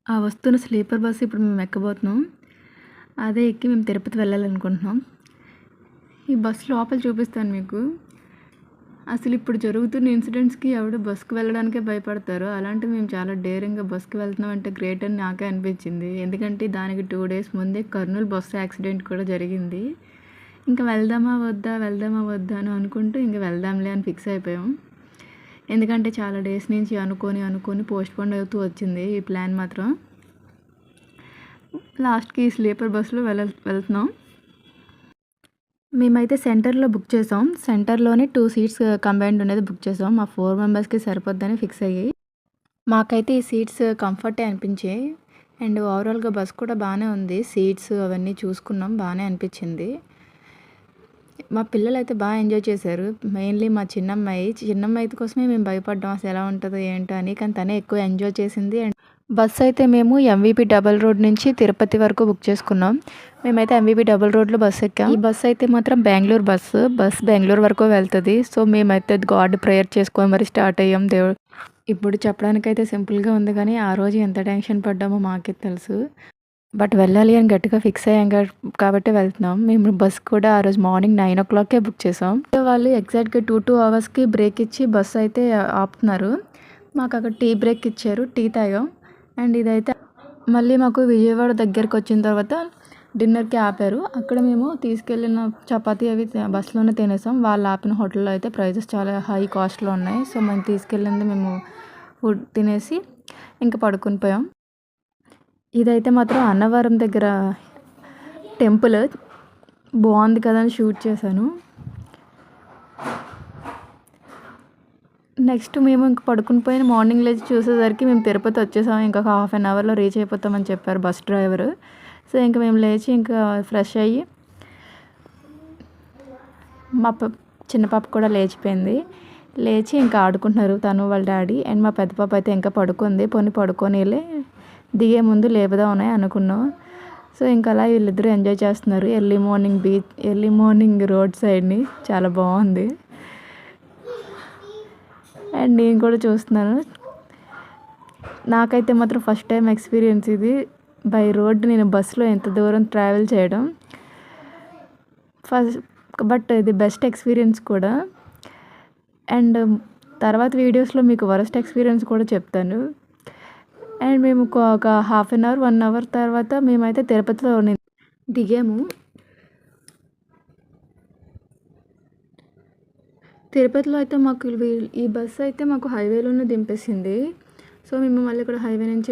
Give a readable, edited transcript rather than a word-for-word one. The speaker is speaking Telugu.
ఆ వస్తున్న స్లీపర్ బస్సు ఇప్పుడు మేము ఎక్కబోతున్నాం. అదే ఎక్కి మేము తిరుపతి వెళ్ళాలనుకుంటున్నాం. ఈ బస్సు లోపల చూపిస్తాను మీకు. అసలు ఇప్పుడు జరుగుతున్న ఇన్సిడెంట్స్కి ఎవడు బస్సుకు వెళ్ళడానికే భయపడతారు. అలాంటివి మేము చాలా డేరింగ్గా బస్సుకు వెళ్తున్నాం అంటే గ్రేట్ అని నాకే అనిపించింది. ఎందుకంటే దానికి 2 days ముందే కర్నూలు బస్సు యాక్సిడెంట్ కూడా జరిగింది. ఇంకా వెళ్దామా వద్దా అని అనుకుంటూ ఇంకా వెళ్దాంలే అని ఫిక్స్ అయిపోయాం. ఎందుకంటే చాలా డేస్ నుంచి అనుకొని పోస్ట్పోన్ అవుతూ వచ్చింది ఈ ప్లాన్ మాత్రం. లాస్ట్కి స్లీపర్ బస్సులో వెళ్తున్నాం. మేమైతే సెంటర్లో బుక్ చేసాం. సెంటర్లోనే 2 seats కంబైన్డ్ అనేది బుక్ చేసాం. మా 4 members సరిపోద్దని ఫిక్స్ అయ్యి. మాకైతే ఈ సీట్స్ కంఫర్టే అనిపించాయి. అండ్ ఓవరాల్గా బస్ కూడా బాగానే ఉంది. సీట్స్ అవన్నీ చూసుకున్నాం, బాగానే అనిపించింది. మా పిల్లలు అయితే బాగా ఎంజాయ్ చేశారు. మెయిన్లీ మా చిన్నమ్మాయి కోసమే మేము భయపడ్డాం అసలు ఎలా ఉంటుందో ఏంటో అని. కానీ తనే ఎక్కువ ఎంజాయ్ చేసింది. అండ్ బస్ అయితే మేము ఎంవీపీ డబల్ రోడ్ నుంచి తిరుపతి వరకు బుక్ చేసుకున్నాం. మేమైతే ఎంవీపీ డబల్ రోడ్లో బస్ ఎక్కాం. ఈ బస్ అయితే మాత్రం బెంగళూరు బస్ బెంగళూరు వరకు వెళ్తుంది. సో మేమైతే గాడ్ ప్రేయర్ చేసుకొని మరి స్టార్ట్ అయ్యాం. దేవుడు ఇప్పుడు చెప్పడానికైతే సింపుల్గా ఉంది, కానీ ఆ రోజు ఎంత టెన్షన్ పడ్డామో మాకే తెలుసు. బట్ వెళ్ళాలి అని గట్టిగా ఫిక్స్ అయ్యాం కాబట్టి వెళ్తున్నాం. మేము బస్ కూడా ఆ రోజు మార్నింగ్ 9 o'clockకే బుక్ చేసాం. వాళ్ళు ఎగ్జాక్ట్గా 2 hours బ్రేక్ ఇచ్చి బస్ అయితే ఆపుతున్నారు. మాకు అక్కడ టీ బ్రేక్ ఇచ్చారు, టీ తాగాం. అండ్ ఇదైతే మళ్ళీ మాకు విజయవాడ దగ్గరికి వచ్చిన తర్వాత డిన్నర్కి ఆపారు. అక్కడ మేము తీసుకెళ్ళిన చపాతీ అవి బస్సులోనే తినేసాం. వాళ్ళు ఆపిన హోటల్లో అయితే ప్రైజెస్ చాలా హై కాస్ట్లో ఉన్నాయి. సో మేము తీసుకెళ్ళింది మేము ఫుడ్ తినేసి ఇంకా పడుకుని పోయాం. ఇదైతే మాత్రం అన్నవరం దగ్గర టెంపుల్ బాగుంది కదా అని షూట్ చేశాను. నెక్స్ట్ మేము ఇంక పడుకుని పోయిన మార్నింగ్ లేచి చూసేసరికి మేము తిరుపతి వచ్చేసాం. ఇంకొక 1/2 hourలో రీచ్ అయిపోతామని చెప్పారు బస్ డ్రైవరు. సో ఇంకా మేము లేచి ఇంకా ఫ్రెష్ అయ్యి, మా చిన్న పాప కూడా లేచిపోయింది. లేచి ఇంకా ఆడుకుంటున్నారు తను వాళ్ళ డాడీ. అండ్ మా పెద్ద పాప అయితే ఇంకా పడుకుంది. పడుకొని దిగే ముందు లేపుదామని అనుకున్నాం. సో ఇంకా అలా వీళ్ళిద్దరూ ఎంజాయ్ చేస్తున్నారు ఎర్లీ మార్నింగ్ రోడ్ సైడ్ని. చాలా బాగుంది. అండ్ నేను కూడా చూస్తున్నాను. నాకైతే మాత్రం ఫస్ట్ టైం ఎక్స్పీరియన్స్ ఇది బై రోడ్. నేను బస్సులో ఎంత దూరం ట్రావెల్ చేయడం బట్ ఇది బెస్ట్ ఎక్స్పీరియన్స్ కూడా. అండ్ తర్వాత వీడియోస్లో మీకు వరస్ట్ ఎక్స్పీరియన్స్ కూడా చెప్తాను. అండ్ మేము ఒక 1 hour తర్వాత మేమైతే తిరుపతిలో దిగాము. తిరుపతిలో అయితే మాకు ఈ బస్సు అయితే మాకు హైవేలోనే దింపేసింది. సో మేము మళ్ళీ ఇక్కడ హైవే నుంచి